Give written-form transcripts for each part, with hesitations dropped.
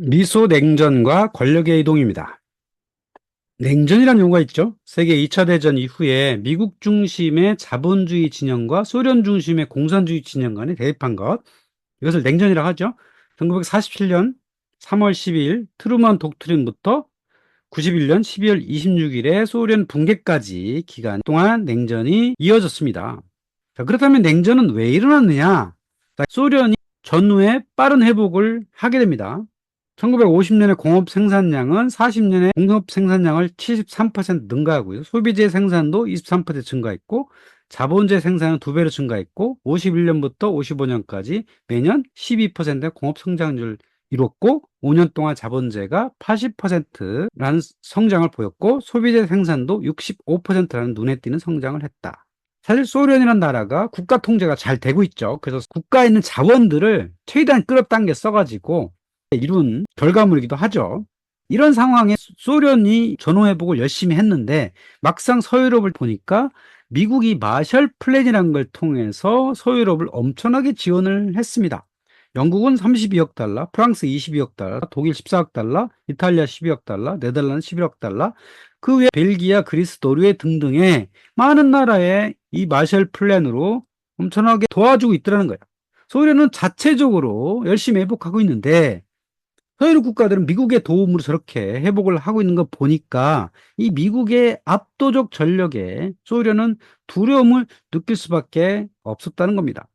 미소 냉전과 권력의 이동입니다. 냉전이라는 용어가 있죠. 세계 2차 대전 이후에 미국 중심의 자본주의 진영과 소련 중심의 공산주의 진영 간에 대립한 것. 이것을 냉전이라고 하죠. 1947년 3월 12일 트루먼 독트린부터 91년 12월 26일에 소련 붕괴까지 기간 동안 냉전이 이어졌습니다. 자, 그렇다면 냉전은 왜 일어났느냐? 소련이 전후에 빠른 회복을 하게 됩니다. 1950년에 공업 생산량은 40년에 공업 생산량을 73% 능가하고요. 소비재 생산도 23% 증가했고, 자본재 생산은 2배로 증가했고, 51년부터 55년까지 매년 12%의 공업 성장률을 이뤘고, 5년 동안 자본재가 80%라는 성장을 보였고, 소비재 생산도 65%라는 눈에 띄는 성장을 했다. 사실 소련이라는 나라가 국가 통제가 잘 되고 있죠. 그래서 국가에 있는 자원들을 최대한 끌어당겨 써가지고 이룬 결과물이기도 하죠. 이런 상황에 소련이 전후회복을 열심히 했는데 막상 서유럽을 보니까 미국이 마셜 플랜이라는 걸 통해서 서유럽을 엄청나게 지원을 했습니다. 영국은 32억 달러, 프랑스 22억 달러, 독일 14억 달러, 이탈리아 12억 달러, 네덜란드 11억 달러, 그 외에 벨기아, 그리스, 노르웨이 등등의 많은 나라의 이 마셜 플랜으로 엄청나게 도와주고 있더라는 거예요. 소련은 자체적으로 열심히 회복하고 있는데 서유럽 국가들은 미국의 도움으로 저렇게 회복을 하고 있는 거 보니까 이 미국의 압도적 전력에 소련은 두려움을 느낄 수밖에 없었다는 겁니다.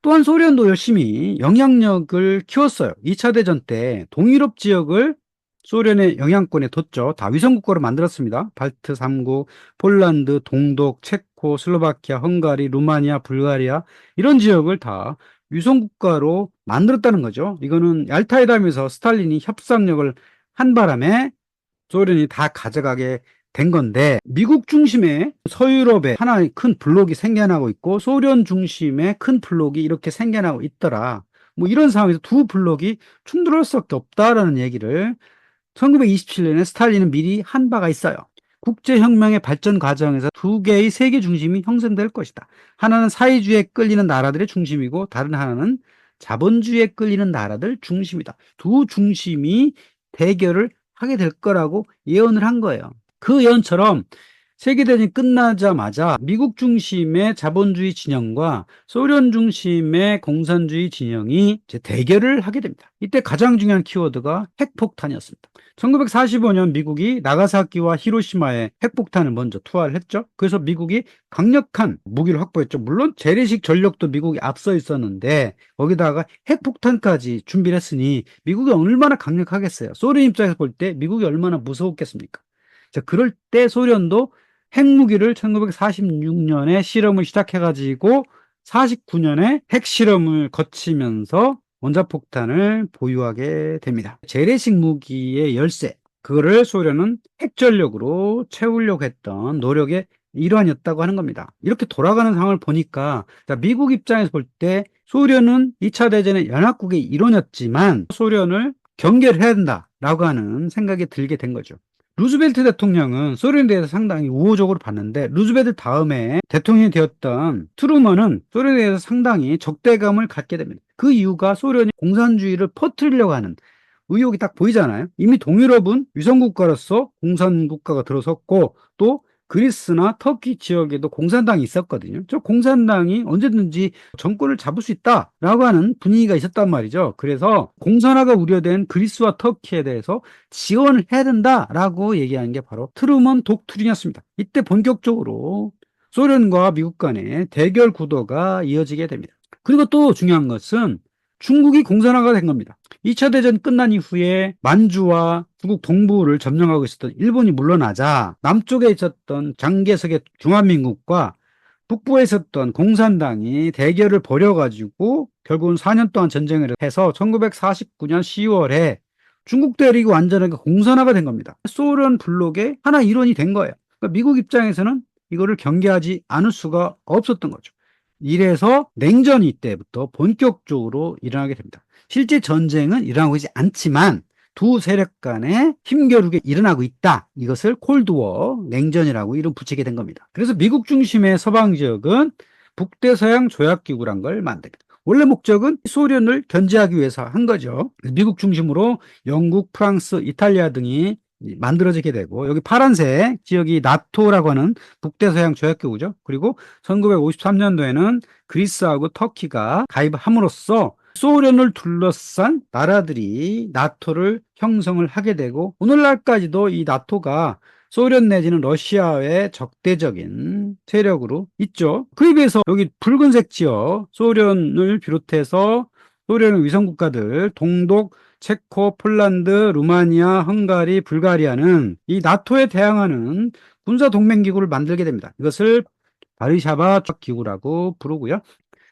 또한 소련도 열심히 영향력을 키웠어요. 2차 대전 때 동유럽 지역을 소련의 영향권에 뒀죠. 다 위성국가로 만들었습니다. 발트 3국, 폴란드, 동독, 체코, 슬로바키아, 헝가리, 루마니아, 불가리아 이런 지역을 다 위성국가로 만들었다는 거죠. 이거는 얄타회담에서 스탈린이 협상력을 한 바람에 소련이 다 가져가게 된 건데 미국 중심의 서유럽에 하나의 큰 블록이 생겨나고 있고 소련 중심의 큰 블록이 이렇게 생겨나고 있더라. 뭐 이런 상황에서 두 블록이 충돌할 수밖에 없다라는 얘기를 1927년에 스탈린은 미리 한 바가 있어요. 국제혁명의 발전 과정에서 두 개의 세계 중심이 형성될 것이다. 하나는 사회주의에 끌리는 나라들의 중심이고 다른 하나는 자본주의에 끌리는 나라들 중심이다. 두 중심이 대결을 하게 될 거라고 예언을 한 거예요. 그 예언처럼 세계대전이 끝나자마자 미국 중심의 자본주의 진영과 소련 중심의 공산주의 진영이 이제 대결을 하게 됩니다. 이때 가장 중요한 키워드가 핵폭탄이었습니다. 1945년 미국이 나가사키와 히로시마에 핵폭탄을 먼저 투하를 했죠. 그래서 미국이 강력한 무기를 확보했죠. 물론 재래식 전력도 미국이 앞서 있었는데 거기다가 핵폭탄까지 준비를 했으니 미국이 얼마나 강력하겠어요. 소련 입장에서 볼 때 미국이 얼마나 무서웠겠습니까? 자, 그럴 때 소련도 핵무기를 1946년에 실험을 시작해가지고 49년에 핵실험을 거치면서 원자폭탄을 보유하게 됩니다. 재래식 무기의 열세, 그거를 소련은 핵전력으로 채우려고 했던 노력의 일환이었다고 하는 겁니다. 이렇게 돌아가는 상황을 보니까 미국 입장에서 볼 때 소련은 2차 대전의 연합국의 일원이었지만 소련을 경계를 해야 된다라고 하는 생각이 들게 된 거죠. 루즈벨트 대통령은 소련에 대해서 상당히 우호적으로 봤는데 루즈벨트 다음에 대통령이 되었던 트루먼은 소련에 대해서 상당히 적대감을 갖게 됩니다. 그 이유가 소련이 공산주의를 퍼뜨리려고 하는 의욕이 딱 보이잖아요. 이미 동유럽은 위성국가로서 공산국가가 들어섰고 또 그리스나 터키 지역에도 공산당이 있었거든요. 저 공산당이 언제든지 정권을 잡을 수 있다라고 하는 분위기가 있었단 말이죠. 그래서 공산화가 우려된 그리스와 터키에 대해서 지원을 해야 된다라고 얘기하는 게 바로 트루먼 독트린이었습니다. 이때 본격적으로 소련과 미국 간의 대결 구도가 이어지게 됩니다. 그리고 또 중요한 것은 중국이 공산화가 된 겁니다. 2차 대전 끝난 이후에 만주와 중국 동부를 점령하고 있었던 일본이 물러나자 남쪽에 있었던 장개석의 중화민국과 북부에 있었던 공산당이 대결을 벌여가지고 결국은 4년 동안 전쟁을 해서 1949년 10월에 중국 대륙이 완전하게 공산화가 된 겁니다. 소련 블록의 하나 일원이 된 거예요. 그러니까 미국 입장에서는 이거를 경계하지 않을 수가 없었던 거죠. 이래서 냉전이 때부터 본격적으로 일어나게 됩니다. 실제 전쟁은 일어나고 있지 않지만 두 세력 간의 힘겨루기 일어나고 있다. 이것을 콜드워, 냉전이라고 이름 붙이게 된 겁니다. 그래서 미국 중심의 서방 지역은 북대서양 조약기구란 걸 만듭니다. 원래 목적은 소련을 견제하기 위해서 한 거죠. 미국 중심으로 영국, 프랑스, 이탈리아 등이 만들어지게 되고, 여기 파란색 지역이 나토라고 하는 북대서양 조약기구죠. 그리고 1953년도에는 그리스하고 터키가 가입함으로써 소련을 둘러싼 나라들이 나토를 형성을 하게 되고, 오늘날까지도 이 나토가 소련 내지는 러시아의 적대적인 세력으로 있죠. 그에 비해서 여기 붉은색 지역, 소련을 비롯해서 소련의 위성국가들, 동독, 체코, 폴란드, 루마니아, 헝가리, 불가리아는 이 나토에 대항하는 군사동맹기구를 만들게 됩니다. 이것을 바르샤바 기구라고 부르고요.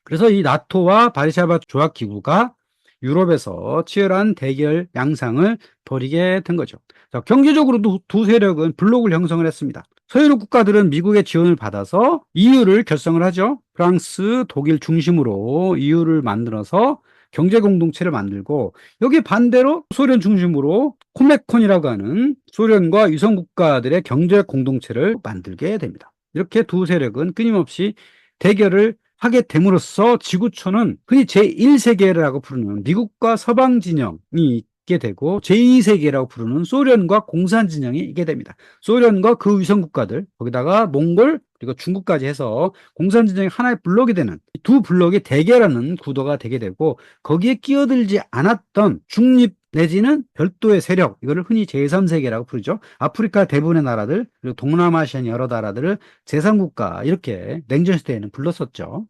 그래서 이 나토와 바르샤바 조약기구가 유럽에서 치열한 대결 양상을 벌이게 된 거죠. 자, 경제적으로도 두 세력은 블록을 형성을 했습니다. 서유럽 국가들은 미국의 지원을 받아서 EU를 결성을 하죠. 프랑스, 독일 중심으로 EU를 만들어서 경제 공동체를 만들고, 여기 반대로 소련 중심으로 코메콘이라고 하는 소련과 위성 국가들의 경제 공동체를 만들게 됩니다. 이렇게 두 세력은 끊임없이 대결을 하게 됨으로써 지구촌은 흔히 제1세계라고 부르는 미국과 서방 진영이 있게 되고, 제2세계라고 부르는 소련과 공산 진영이 있게 됩니다. 소련과 그 위성 국가들, 거기다가 몽골, 그리고 중국까지 해서 공산 진영이 하나의 블록이 되는, 두 블록이 대결하는 구도가 되게 되고, 거기에 끼어들지 않았던 중립 내지는 별도의 세력, 이거를 흔히 제3세계라고 부르죠. 아프리카 대부분의 나라들, 그리고 동남아시아 여러 나라들을 제3국가, 이렇게 냉전시대에는 불렀었죠.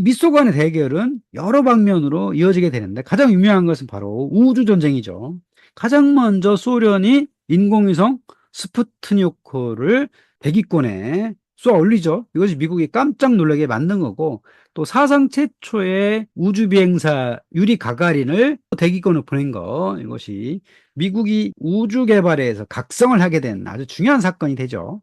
미소 간의 대결은 여러 방면으로 이어지게 되는데, 가장 유명한 것은 바로 우주전쟁이죠. 가장 먼저 소련이 인공위성 스푸트니크를 대기권에 쏘아 올리죠. 이것이 미국이 깜짝 놀라게 만든 거고, 또 사상 최초의 우주비행사 유리 가가린을 대기권으로 보낸 거, 이것이 미국이 우주 개발에 서 각성을 하게 된 아주 중요한 사건이 되죠.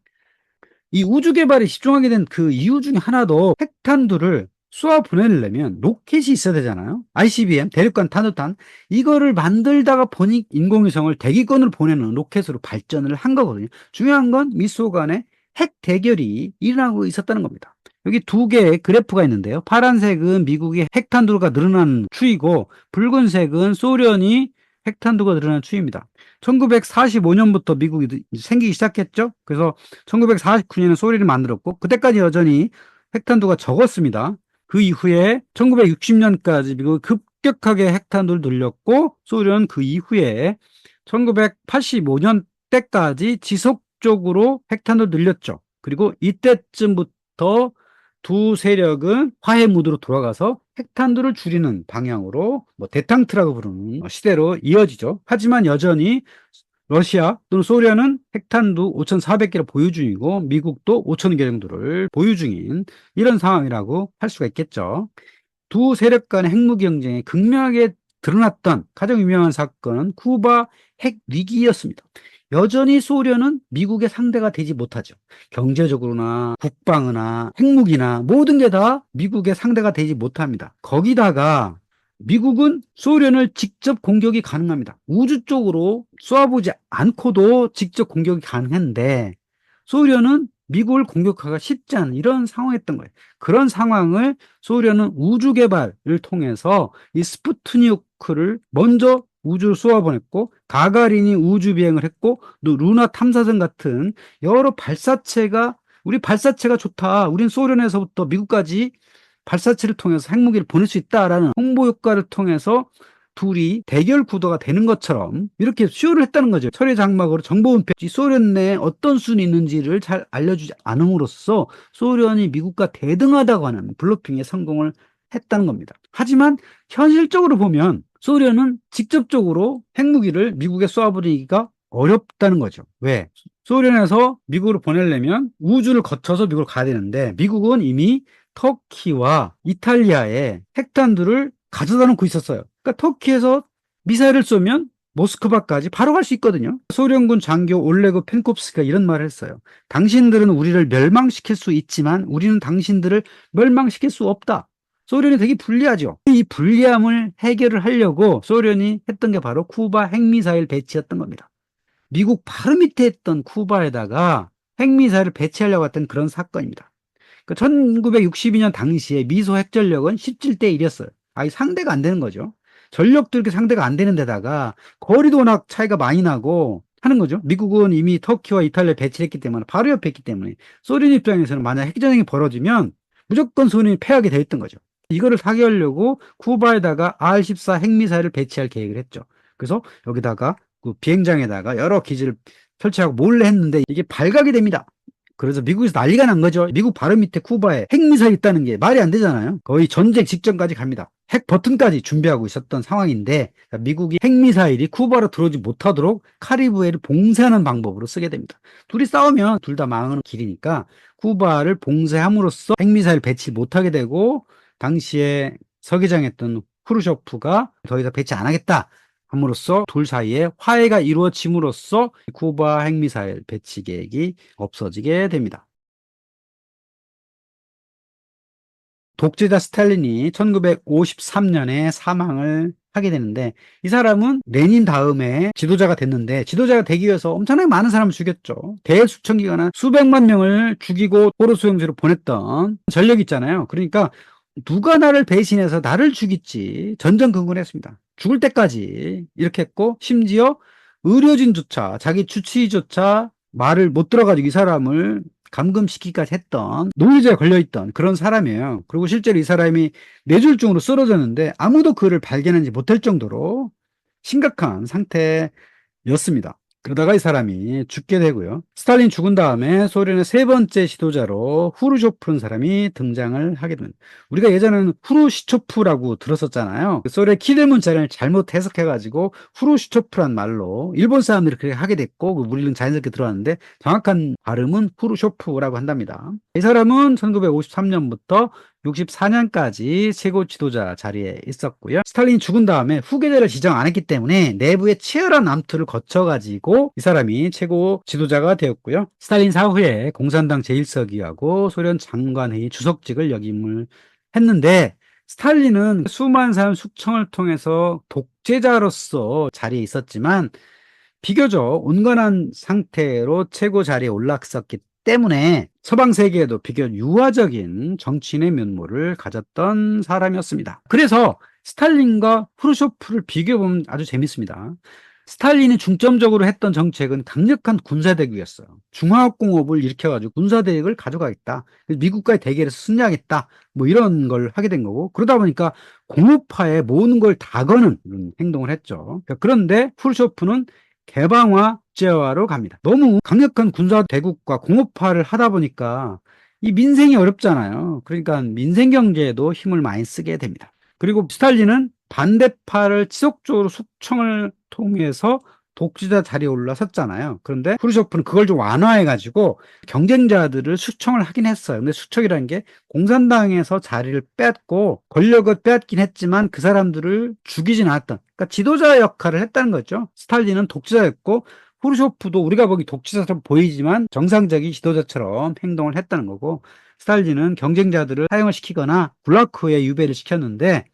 이 우주 개발에 집중하게 된 그 이유 중에 하나도, 핵탄두를 쏘아 보내려면 로켓이 있어야 되잖아요. ICBM, 대륙간 탄도탄. 이거를 만들다가 보니 인공위성을 대기권으로 보내는 로켓으로 발전을 한 거거든요. 중요한 건 미소 간의 핵 대결이 일어나고 있었다는 겁니다. 여기 두 개의 그래프가 있는데요. 파란색은 미국의 핵탄두가 늘어나는 추이고, 붉은색은 소련이 핵탄두가 늘어나는 추이입니다. 1945년부터 미국이 생기기 시작했죠. 그래서 1949년에 소련이 만들었고, 그때까지 여전히 핵탄두가 적었습니다. 그 이후에 1960년까지 미국이 급격하게 핵탄두를 늘렸고, 소련은 그 이후에 1985년 때까지 지속적으로 핵탄두를 늘렸죠. 그리고 이때쯤부터 두 세력은 화해 무드로 돌아가서 핵탄두를 줄이는 방향으로, 대탕트라고 부르는 시대로 이어지죠. 하지만 여전히 러시아 또는 소련은 핵탄두 5,400개를 보유 중이고, 미국도 5,000개 정도를 보유 중인 이런 상황이라고 할 수가 있겠죠. 두 세력 간의 핵무기 경쟁이 극명하게 드러났던 가장 유명한 사건은 쿠바 핵 위기였습니다. 여전히 소련은 미국의 상대가 되지 못하죠. 경제적으로나 국방이나 핵무기나 모든 게 다 미국의 상대가 되지 못합니다. 거기다가 미국은 소련을 직접 공격이 가능합니다. 우주 쪽으로 쏘아보지 않고도 직접 공격이 가능한데, 소련은 미국을 공격하기가 쉽지 않은 이런 상황이었던 거예요. 그런 상황을 소련은 우주 개발을 통해서 이 스푸트니크를 먼저 우주로 쏘아보냈고, 가가린이 우주 비행을 했고, 또 루나 탐사선 같은 여러 발사체가, 우리 발사체가 좋다, 우린 소련에서부터 미국까지 발사체를 통해서 핵무기를 보낼 수 있다라는 홍보 효과를 통해서 둘이 대결 구도가 되는 것처럼 이렇게 쇼를 했다는 거죠. 철의 장막으로 정보 은폐, 소련 내에 어떤 수는 있는지를 잘 알려주지 않음으로써 소련이 미국과 대등하다고 하는 블로핑에 성공을 했다는 겁니다. 하지만 현실적으로 보면 소련은 직접적으로 핵무기를 미국에 쏘아버리기가 어렵다는 거죠. 왜? 소련에서 미국으로 보내려면 우주를 거쳐서 미국으로 가야 되는데, 미국은 이미 터키와 이탈리아에 핵탄두를 가져다 놓고 있었어요. 그러니까 터키에서 미사일을 쏘면 모스크바까지 바로 갈 수 있거든요. 소련군 장교 올레그 펜코프스키가 이런 말을 했어요. 당신들은 우리를 멸망시킬 수 있지만 우리는 당신들을 멸망시킬 수 없다. 소련이 되게 불리하죠. 이 불리함을 해결을 하려고 소련이 했던 게 바로 쿠바 핵미사일 배치였던 겁니다. 미국 바로 밑에 있던 쿠바에다가 핵미사일을 배치하려고 했던 그런 사건입니다. 그 1962년 당시에 미소 핵전력은 17대 1이었어요. 아예 상대가 안 되는 거죠. 전력도 이렇게 상대가 안 되는 데다가 거리도 워낙 차이가 많이 나고 하는 거죠. 미국은 이미 터키와 이탈리아에 배치를 했기 때문에 바로 옆에 있기 때문에 소련 입장에서는 만약 핵전쟁이 벌어지면 무조건 소련이 패하게 돼 있던 거죠. 이거를 타개하려고 쿠바에다가 R-14 핵미사일을 배치할 계획을 했죠. 그래서 여기다가 그 비행장에다가 여러 기지를 설치하고 몰래 했는데 이게 발각이 됩니다. 그래서 미국에서 난리가 난 거죠. 미국 바로 밑에 쿠바에 핵미사일 있다는 게 말이 안 되잖아요. 거의 전쟁 직전까지 갑니다. 핵 버튼까지 준비하고 있었던 상황인데 미국이 핵미사일이 쿠바로 들어오지 못하도록 카리브해를 봉쇄하는 방법으로 쓰게 됩니다. 둘이 싸우면 둘 다 망하는 길이니까 쿠바를 봉쇄함으로써 핵미사일 배치 못하게 되고 당시에 서기장했던 후르쇼프가 더 이상 배치 안 하겠다 함으로써 둘 사이에 화해가 이루어짐으로써 쿠바 핵미사일 배치 계획이 없어지게 됩니다. 독재자 스탈린이 1953년에 사망을 하게 되는데 이 사람은 레닌 다음에 지도자가 됐는데 지도자가 되기 위해서 엄청나게 많은 사람을 죽였죠. 대수천 기간한 수백만 명을 죽이고 포로 수용소로 보냈던 전력이 있잖아요. 그러니까 누가 나를 배신해서 나를 죽이지 전전긍긍했습니다. 죽을 때까지 이렇게 했고 심지어 의료진조차 자기 주치의조차 말을 못 들어가지고 이 사람을 감금시키기까지 했던 노이즈에 걸려있던 그런 사람이에요. 그리고 실제로 이 사람이 뇌졸중으로 쓰러졌는데 아무도 그를 발견하지 못할 정도로 심각한 상태였습니다. 그러다가 이 사람이 죽게 되고요. 스탈린 죽은 다음에 소련의 세 번째 지도자로 후르쇼프라는 사람이 등장을 하게 됩니다. 우리가 예전에는 후르시초프라고 들었었잖아요. 소련 키릴 문자를 잘못 해석해가지고 후르시초프란 말로 일본 사람들이 그렇게 하게 됐고 우리는 자연스럽게 들어왔는데 정확한 발음은 후르쇼프라고 한답니다. 이 사람은 1953년부터 64년까지 최고 지도자 자리에 있었고요. 스탈린이 죽은 다음에 후계자를 지정 안 했기 때문에 내부의 치열한 암투를 거쳐가지고 이 사람이 최고 지도자가 되었고요. 스탈린 사후에 공산당 제1서기하고 소련 장관회의 주석직을 역임을 했는데 스탈린은 수많은 사람 숙청을 통해서 독재자로서 자리에 있었지만 비교적 온건한 상태로 최고 자리에 올랐었기 때문에 서방 세계에도 비교적 유화적인 정치인의 면모를 가졌던 사람이었습니다. 그래서 스탈린과 후르쇼프를 비교해보면 아주 재밌습니다. 스탈린이 중점적으로 했던 정책은 강력한 군사대국이었어요. 중화공업을 일으켜가지고 군사대국을 가져가겠다. 미국과의 대결에서 승리하겠다. 뭐 이런 걸 하게 된 거고 그러다 보니까 공업화에 모든 걸 다 거는 행동을 했죠. 그런데 후르쇼프는 개방화, 국제화로 갑니다. 너무 강력한 군사 대국과 공업화를 하다 보니까 이 민생이 어렵잖아요. 그러니까 민생 경제에도 힘을 많이 쓰게 됩니다. 그리고 스탈린은 반대파를 지속적으로 숙청을 통해서 독재자 자리에 올라섰잖아요. 그런데 후르쇼프는 그걸 좀 완화해가지고 경쟁자들을 숙청을 하긴 했어요. 근데 숙청이라는 게 공산당에서 자리를 뺐고 권력을 빼앗긴 했지만 그 사람들을 죽이진 않았던, 그러니까 지도자 역할을 했다는 거죠. 스탈린은 독재자였고 후르쇼프도 우리가 보기 독재자처럼 보이지만 정상적인 지도자처럼 행동을 했다는 거고 스탈린은 경쟁자들을 사형을 시키거나 굴라크에 유배를 시켰는데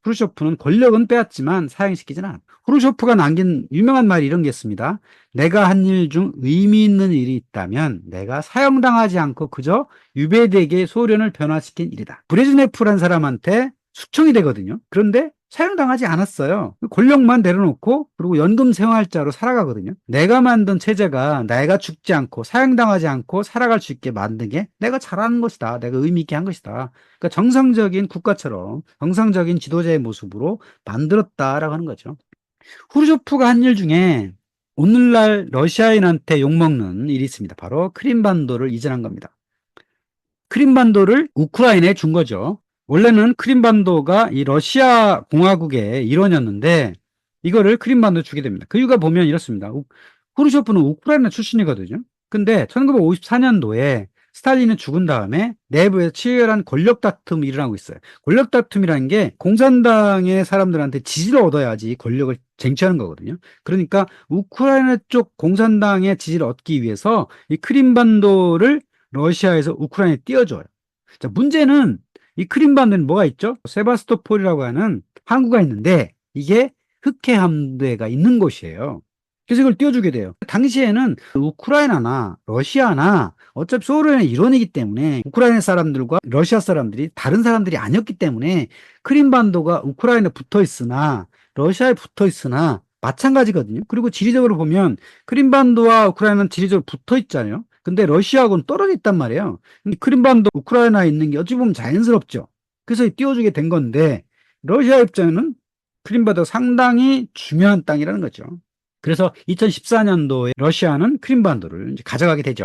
후르쇼프는 권력은 빼앗지만 사형시키지는 않았다. 후르쇼프가 남긴 유명한 말이 이런 게 있습니다. 내가 한 일 중 의미 있는 일이 있다면 내가 사형당하지 않고 그저 유배되게 소련을 변화시킨 일이다. 브레즈네프라는 사람한테 숙청이 되거든요. 그런데 사형당하지 않았어요. 권력만 내려놓고 그리고 연금 생활자로 살아가거든요. 내가 만든 체제가 내가 죽지 않고 사형당하지 않고 살아갈 수 있게 만든 게 내가 잘하는 것이다. 내가 의미 있게 한 것이다. 그러니까 정상적인 국가처럼 정상적인 지도자의 모습으로 만들었다라고 하는 거죠. 후르쇼프가 한 일 중에 오늘날 러시아인한테 욕먹는 일이 있습니다. 바로 크림반도를 이전한 겁니다. 크림반도를 우크라이나에 준 거죠. 원래는 크림반도가 이 러시아 공화국의 일원이었는데 이거를 크림반도에 주게 됩니다. 그 이유가 보면 이렇습니다. 후르쇼프는 우크라이나 출신이거든요. 근데 1954년도에 스탈린이 죽은 다음에 내부에서 치열한 권력 다툼이 일어나고 있어요. 권력 다툼이라는 게 공산당의 사람들한테 지지를 얻어야지 권력을 쟁취하는 거거든요. 그러니까 우크라이나 쪽 공산당의 지지를 얻기 위해서 이 크림반도를 러시아에서 우크라이나에 띄워줘요. 자, 문제는 이 크림반도는 뭐가 있죠? 세바스토폴이라고 하는 항구가 있는데 이게 흑해 함대가 있는 곳이에요. 그래서 이걸 띄워주게 돼요. 당시에는 우크라이나나 러시아나 어차피 소련의 일원이기 때문에 우크라이나 사람들과 러시아 사람들이 다른 사람들이 아니었기 때문에 크림반도가 우크라이나에 붙어 있으나 러시아에 붙어 있으나 마찬가지거든요. 그리고 지리적으로 보면 크림반도와 우크라이나는 지리적으로 붙어 있잖아요. 근데 러시아하고는 떨어져 있단 말이에요. 근데 크림반도 우크라이나에 있는 게 어찌 보면 자연스럽죠. 그래서 띄워주게 된 건데 러시아 입장에는 크림반도가 상당히 중요한 땅이라는 거죠. 그래서 2014년도에 러시아는 크림반도를 이제 가져가게 되죠.